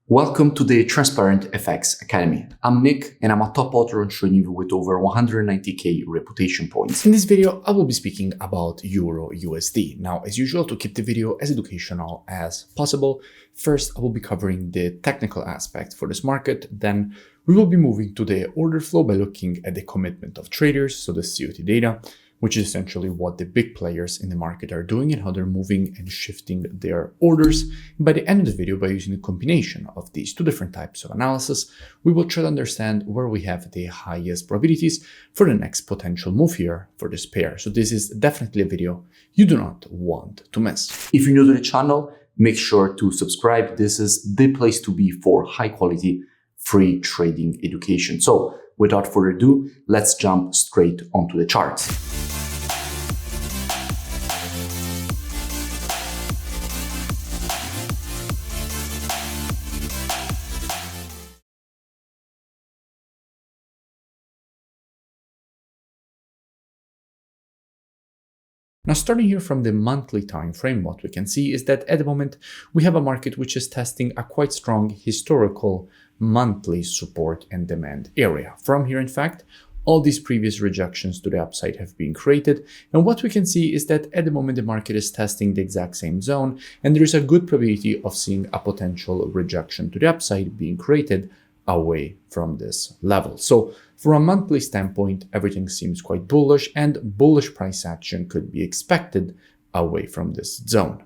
Welcome to the Transparent FX Academy. I'm Nick and I'm a top author on trading with over 190k reputation points. In this video, I will be speaking about EURUSD. Now, as usual, to keep the video as educational as possible, first I will be covering the technical aspect for this market. Then we will be moving to the order flow by looking at the commitment of traders, so the COT data, which is essentially what the big players in the market are doing and how they're moving and shifting their orders. And by the end of the video, by using a combination of these two different types of analysis, we will try to understand where we have the highest probabilities for the next potential move here for this pair. So this is definitely a video you do not want to miss. If you're new to the channel, make sure to subscribe. This is the place to be for high quality, free trading education. So without further ado, let's jump straight onto the charts. Now, starting here from the monthly time frame, what we can see is that at the moment, we have a market which is testing a quite strong historical monthly support and demand area. From here, in fact, all these previous rejections to the upside have been created. And what we can see is that at the moment, the market is testing the exact same zone, and there is a good probability of seeing a potential rejection to the upside being created away from this level. So from a monthly standpoint, everything seems quite bullish, and bullish price action could be expected away from this zone.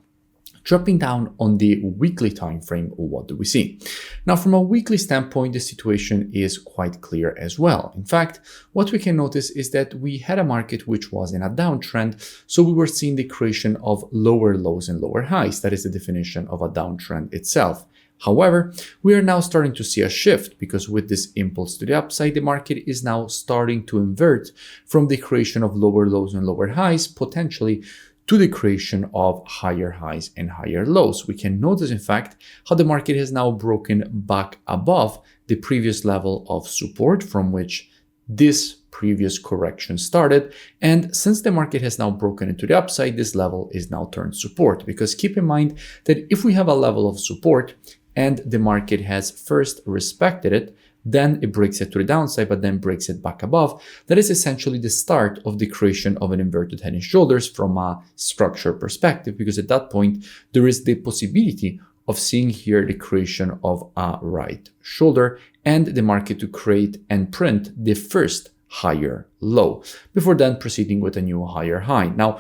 Dropping down on the weekly time frame, what do we see? Now, from a weekly standpoint, the situation is quite clear as well. In fact, what we can notice is that we had a market which was in a downtrend, so we were seeing the creation of lower lows and lower highs. That is the definition of a downtrend itself. However, we are now starting to see a shift because with this impulse to the upside, the market is now starting to invert from the creation of lower lows and lower highs, potentially to the creation of higher highs and higher lows. We can notice, in fact, how the market has now broken back above the previous level of support from which this previous correction started. And since the market has now broken into the upside, this level is now turned support. Because keep in mind that if we have a level of support and the market has first respected it, then it breaks it to the downside, but then breaks it back above. That is essentially the start of the creation of an inverted head and shoulders from a structure perspective, because at that point, there is the possibility of seeing here the creation of a right shoulder and the market to create and print the first higher low before then proceeding with a new higher high. Now,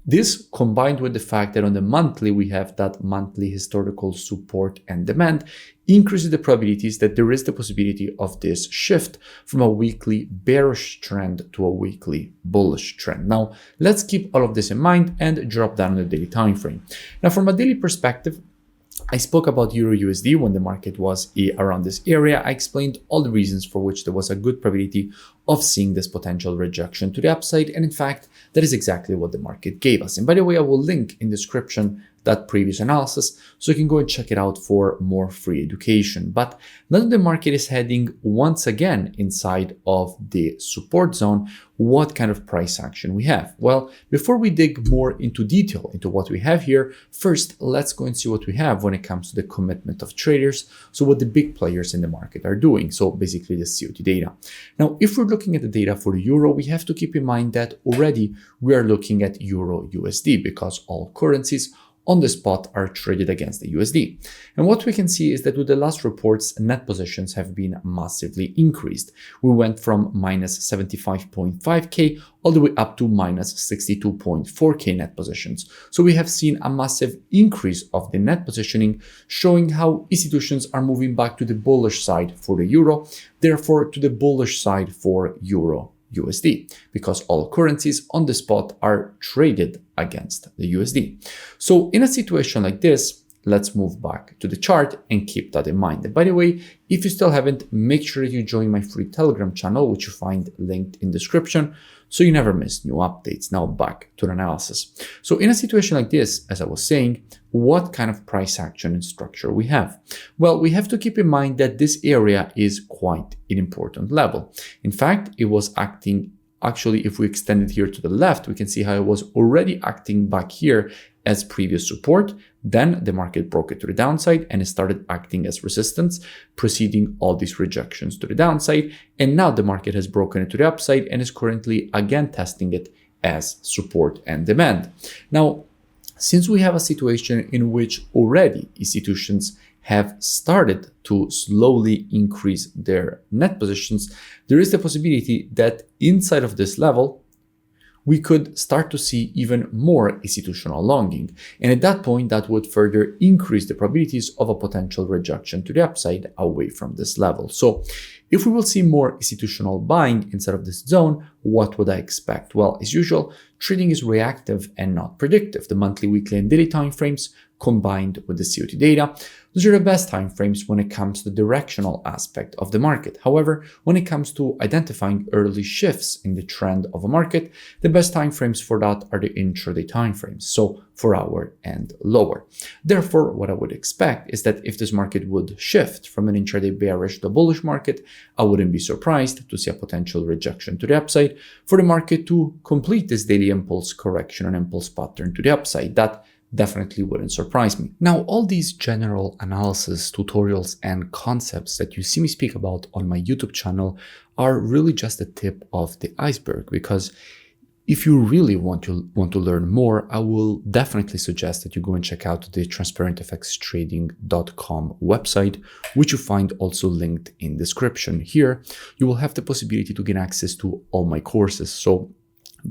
this combined with the fact that on the monthly, we have that monthly historical support and demand increases the probabilities that there is the possibility of this shift from a weekly bearish trend to a weekly bullish trend. Now, let's keep all of this in mind and drop down on the daily time frame. Now, from a daily perspective, I spoke about EURUSD when the market was around this area. I explained all the reasons for which there was a good probability of seeing this potential rejection to the upside. And in fact, that is exactly what the market gave us. And by the way, I will link in the description that previous analysis so you can go and check it out for more free education. But now that the market is heading once again inside of the support zone, what kind of price action we have? Well, before we dig more into detail into what we have here, first, let's go and see what we have when it comes to the commitment of traders. So what the big players in the market are doing. So basically the COT data. Now, if we're looking at the data for the euro, we have to keep in mind that already we are looking at EURUSD because all currencies on the spot are traded against the USD. And what we can see is that with the last reports, net positions have been massively increased. We went from minus 75.5k all the way up to minus 62.4k net positions. So we have seen a massive increase of the net positioning, showing how institutions are moving back to the bullish side for the euro, therefore to the bullish side for EURUSD, because all currencies on the spot are traded against the USD. So in a situation like this, let's move back to the chart and keep that in mind. And by the way, if you still haven't, make sure you join my free Telegram channel, which you find linked in the description, so you never miss new updates. Now back to the analysis. So in a situation like this, as I was saying, what kind of price action and structure we have? Well, we have to keep in mind that this area is quite an important level. In fact, it was acting, actually, if we extend it here to the left, we can see how it was already acting back here as previous support. Then the market broke it to the downside and it started acting as resistance, preceding all these rejections to the downside. And now the market has broken it to the upside and is currently again testing it as support and demand. Now, since we have a situation in which already institutions have started to slowly increase their net positions, there is the possibility that inside of this level, we could start to see even more institutional longing. And at that point, that would further increase the probabilities of a potential rejection to the upside away from this level. So if we will see more institutional buying inside of this zone, what would I expect? Well, as usual, trading is reactive and not predictive. The monthly, weekly, and daily timeframes combined with the COT data, those are the best timeframes when it comes to the directional aspect of the market. However, when it comes to identifying early shifts in the trend of a market, the best timeframes for that are the intraday timeframes, so 4 hour and lower. Therefore, what I would expect is that if this market would shift from an intraday bearish to bullish market, I wouldn't be surprised to see a potential rejection to the upside for the market to complete this daily impulse correction and impulse pattern to the upside. That definitely wouldn't surprise me. Now, all these general analysis, tutorials, and concepts that you see me speak about on my YouTube channel are really just the tip of the iceberg, because if you really want to learn more, I will definitely suggest that you go and check out the transparentfxtrading.com website, which you find also linked in description. Here, you will have the possibility to gain access to all my courses. So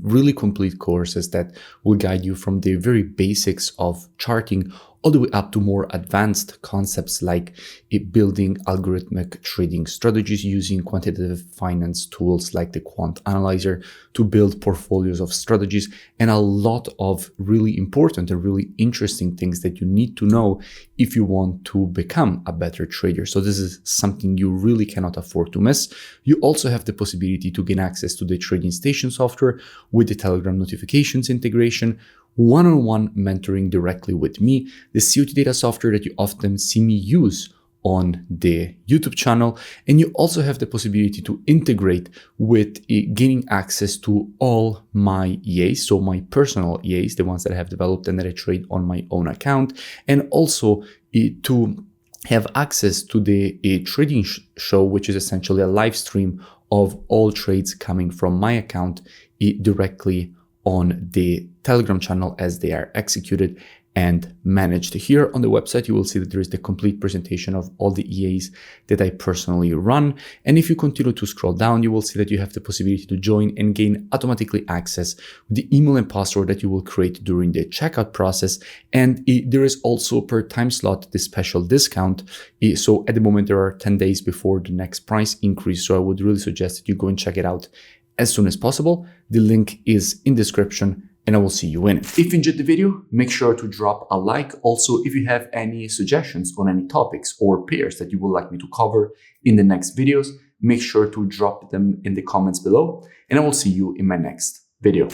really complete courses that will guide you from the very basics of charting all the way up to more advanced concepts like building algorithmic trading strategies using quantitative finance tools like the quant analyzer to build portfolios of strategies, and a lot of really important and really interesting things that you need to know if you want to become a better trader. So this is something you really cannot afford to miss. You also have the possibility to gain access to the trading station software with the Telegram notifications integration, one-on-one mentoring directly with me, the COT data software that you often see me use on the YouTube channel, and you also have the possibility to integrate with gaining access to all my EAs, so my personal EAs, the ones that I have developed and that I trade on my own account, and also to have access to the trading show, which is essentially a live stream of all trades coming from my account directly on the Telegram channel as they are executed and managed. Here on the website, you will see that there is the complete presentation of all the EAs that I personally run. And if you continue to scroll down, you will see that you have the possibility to join and gain automatically access with the email and password that you will create during the checkout process. And there is also per time slot the special discount. So at the moment, there are 10 days before the next price increase. So I would really suggest that you go and check it out as soon as possible. The link is in description, and I will see you in it. If you enjoyed the video, make sure to drop a like. Also, if you have any suggestions on any topics or pairs that you would like me to cover in the next videos, make sure to drop them in the comments below, and I will see you in my next video.